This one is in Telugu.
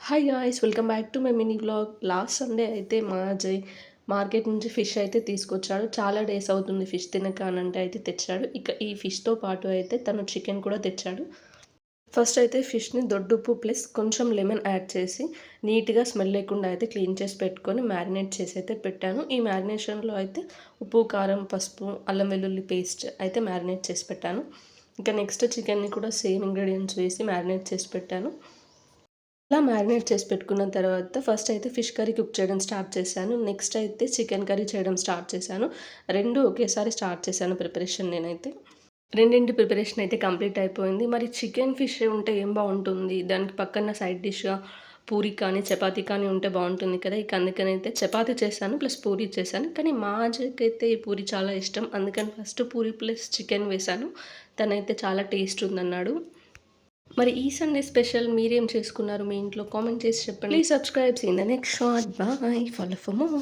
Hi guys! Welcome back to my mini vlog. Last Sunday అయితే మా అజయ్ మార్కెట్ నుంచి ఫిష్ అయితే తీసుకొచ్చాడు. చాలా డేస్ అవుతుంది ఫిష్ తినక అనంటే అయితే తెచ్చాడు. ఇక ఈ ఫిష్‌తో పాటు అయితే తను చికెన్ కూడా తెచ్చాడు. ఫస్ట్ అయితే ఫిష్‌ని దొడ్డుప్పు ప్లస్ కొంచెం లెమన్ యాడ్ చేసి నీట్‌గా స్మెల్ లేకుండా అయితే క్లీన్ చేసి పెట్టుకొని మ్యారినేట్ చేసి అయితే పెట్టాను. ఈ మ్యారినేషన్‌లో అయితే ఉప్పు, కారం, పసుపు, అల్లం వెల్లుల్లి పేస్ట్ అయితే మ్యారినేట్ చేసి పెట్టాను. ఇక నెక్స్ట్ చికెన్‌ని కూడా సేమ్ ఇంగ్రీడియెంట్స్ వేసి మ్యారినేట్ చేసి పెట్టాను. ఇలా మ్యారినేట్ చేసి పెట్టుకున్న తర్వాత ఫస్ట్ అయితే ఫిష్ కర్రీ కుక్ చేయడం స్టార్ట్ చేశాను. నెక్స్ట్ అయితే చికెన్ కర్రీ చేయడం స్టార్ట్ చేశాను. 2 ఒకేసారి స్టార్ట్ చేశాను ప్రిపరేషన్ నేనైతే. రెండింటి ప్రిపరేషన్ అయితే కంప్లీట్ అయిపోయింది. మరి చికెన్ ఫిష్ ఉంటే ఏం బావుంటుంది? దానికి పక్కన సైడ్ డిష్‌గా పూరి కానీ, చపాతీ కానీ ఉంటే బావుంటుంది కదా! ఇక అందుకనైతే చపాతీ చేశాను ప్లస్ పూరి చేశాను. కానీ మా అజయ్‌కైతే ఈ పూరి చాలా ఇష్టం. అందుకని ఫస్ట్ పూరి ప్లస్ చికెన్ వేశాను. తనైతే చాలా టేస్ట్ ఉందన్నాడు. మరి ఈ సండే స్పెషల్ మీరేం చేసుకున్నారు మీ ఇంట్లో? కామెంట్ చేసి చెప్పండి. Please subscribe see in the next short. Bye. Follow for more.